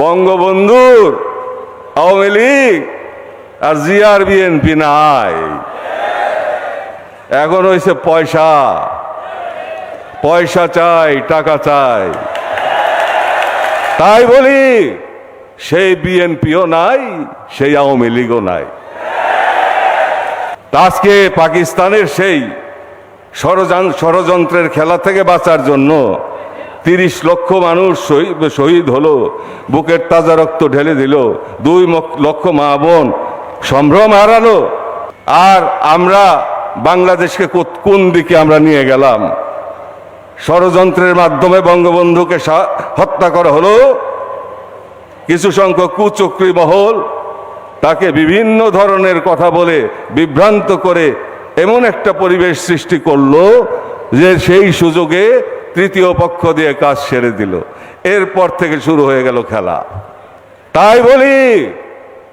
বঙ্গবন্ধুর আওয়ামী লীগ আর জিয়ার বিএনপি নাই। এখন হয়েছে পয়সা, পয়সা চাই, টাকা চাই। তাই বলি সেই বিএনপিও নাই, সেই আওয়ামী লীগও নাই। আজকে পাকিস্তানের সেই ষড়যন্ত্রের খেলা থেকে বাঁচার জন্য 30 লক্ষ মানুষ শহীদ হলো, বুকের তাজা রক্ত ঢেলে দিল, 2 লক্ষ মা বোন সম্ভ্রম হারালো। আর আমরা বাংলাদেশকে কোন দিকে আমরা নিয়ে গেলাম? ষড়যন্ত্রের মাধ্যমে বঙ্গবন্ধুকে হত্যা করা হলো। কিছু সংখ্যক কুচক্রী মহল তাকে বিভিন্ন ধরনের কথা বলে বিভ্রান্ত করে এমন একটা পরিবেশ সৃষ্টি করলো যে সেই সুযোগে তৃতীয় পক্ষ দিয়ে কাজ সেরে দিল। এরপর থেকে শুরু হয়ে গেল খেলা। তাই বলি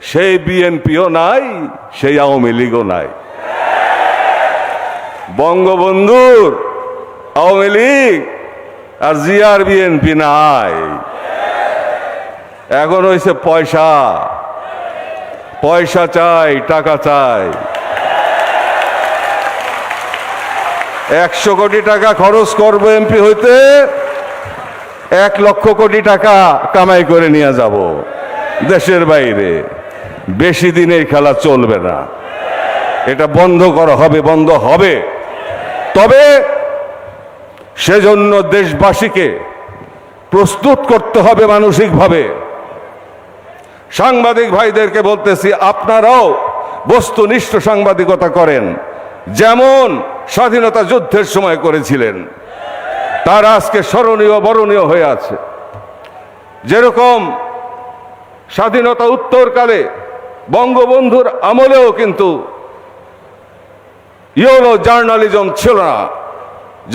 সেই বিএনপিও নাই, সেই আওয়ামী লীগও নাই। বঙ্গবন্ধুর আওয়ামী লীগ আর জিয়ার বিএনপি নাই। এখন হয়েছে পয়সা, পয়সা চাই, টাকা চাই। 100 কোটি টাকা খরচ করবো এমপি হইতে, 1 লক্ষ কোটি টাকা কামাই করে নিয়ে যাব দেশের বাইরে। বেশি দিন এই খেলা চলবে না, এটা বন্ধ করা হবে, বন্ধ হবে। তবে সেজন্য দেশবাসীকে প্রস্তুত করতে হবে মানসিকভাবে। সাংবাদিক ভাইদেরকে বলতেছি, আপনারাও বস্তুনিষ্ঠ সাংবাদিকতা করেন, যেমন স্বাধীনতা যুদ্ধের সময় করেছিলেন। তারা আজকে স্মরণীয় বরণীয় হয়ে আছে। যেরকম স্বাধীনতা উত্তরকালে বঙ্গবন্ধুর আমলেও কিন্তু ইয়েলো জার্নালিজম ছিল না,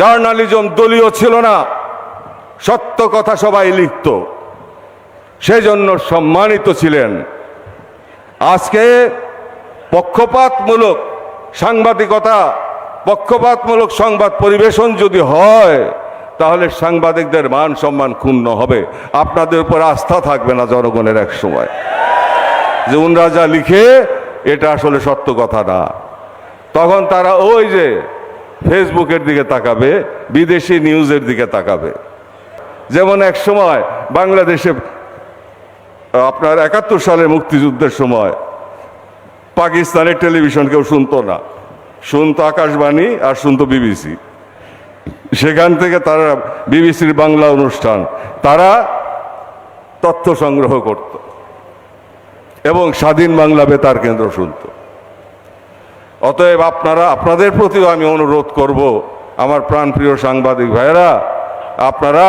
জার্নালিজম দলীয় ছিল না, সত্য কথা সবাই লিখত, সেজন্য সম্মানিত ছিলেন। আজকে পক্ষপাতমূলক সাংবাদিকতা, পক্ষপাতমূলক সংবাদ পরিবেশন যদি হয়, তাহলে সাংবাদিকদের মান সম্মান ক্ষুণ্ণ হবে। আপনাদের উপর আস্থা থাকবে না জনগণের এক সময়, যে উনরা যা লিখে এটা আসলে সত্য কথা না। তখন তারা ওই যে ফেসবুকের দিকে তাকাবে, বিদেশি নিউজের দিকে তাকাবে। যেমন এক সময় বাংলাদেশে আপনার 71 সালের মুক্তিযুদ্ধের সময় পাকিস্তানের টেলিভিশন কেউ শুনতো না, শুনতো আকাশবাণী আর শুনতো বিবিসি। সেখান থেকে তারা বিবিসির বাংলা অনুষ্ঠান তারা তথ্য সংগ্রহ করত এবং স্বাধীন বাংলা বেতার কেন্দ্র শুনত। অতএব আপনাদের প্রতিও আমি অনুরোধ করব, আমার প্রাণপ্রিয় সাংবাদিক ভাইয়েরা, আপনারা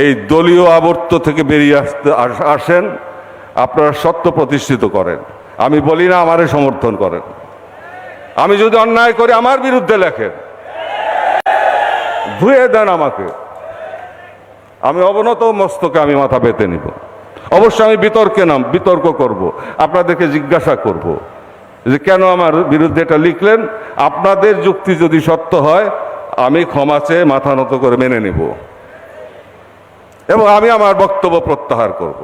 এই দলীয় আবর্ত থেকে বেরিয়ে আসেন, আপনারা সত্য প্রতিষ্ঠিত করেন। আমি বলি না আমারে সমর্থন করেন, আমি যদি অন্যায় করি আমার বিরুদ্ধে লেখেন, ধুয়ে দেন আমাকে, আমি অবনত মস্তকে আমি মাথা পেতে নিব। অবশ্যই আমি বিতর্ক করব, আপনাদেরকে জিজ্ঞাসা করব যে কেন আমার বিরুদ্ধে এটা লিখলেন। আপনাদের যুক্তি যদি সত্য হয়, আমি ক্ষমা চেয়ে মাথা নত করে মেনে নিব এবং আমি আমার বক্তব্য প্রত্যাহার করব।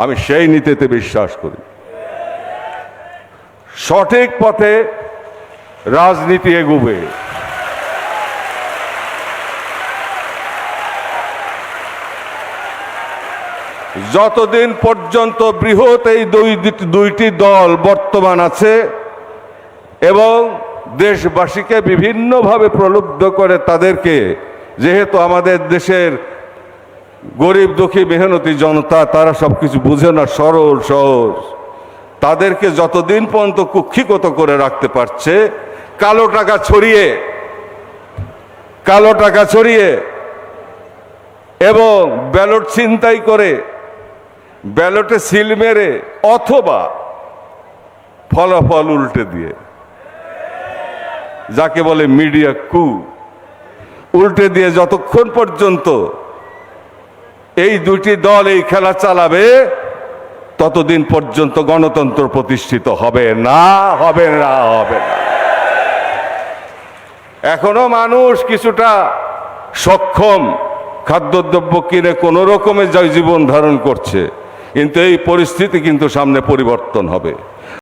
আমি সেই নীতিতে বিশ্বাস করি। সঠিক পথে রাজনীতি এগুবে। যতদিন পর্যন্ত বৃহৎ এই দুইটি দল বর্তমান আছে এবং দেশবাসীকে বিভিন্নভাবে প্রলুব্ধ করে, তাদেরকে, যেহেতু আমাদের দেশের গরিব দুঃখী মেহনতি জনতা, তারা সবকিছু বুঝে না, সরল সহজ, তাদেরকে যতদিন পর্যন্ত কুক্ষিগত করে রাখতে পারছে, কালো টাকা ছড়িয়ে এবং ব্যালট ছিনতাই করে, ব্যালটে সিল মেরে অথবা ফলাফল উল্টে দিয়ে, যাকে বলে মিডিয়া কু, উল্টে দিয়ে যতক্ষণ পর্যন্ত এই দুটি দল এই খেলা চালাবে, ততদিন পর্যন্ত গণতন্ত্র প্রতিষ্ঠিত হবে না। এখনো মানুষ কিছুটা সক্ষম খাদ্যদ্রব্য কিনে কোনো রকমে জীবন ধারণ করছে, কিন্তু এই পরিস্থিতি কিন্তু সামনে পরিবর্তন হবে।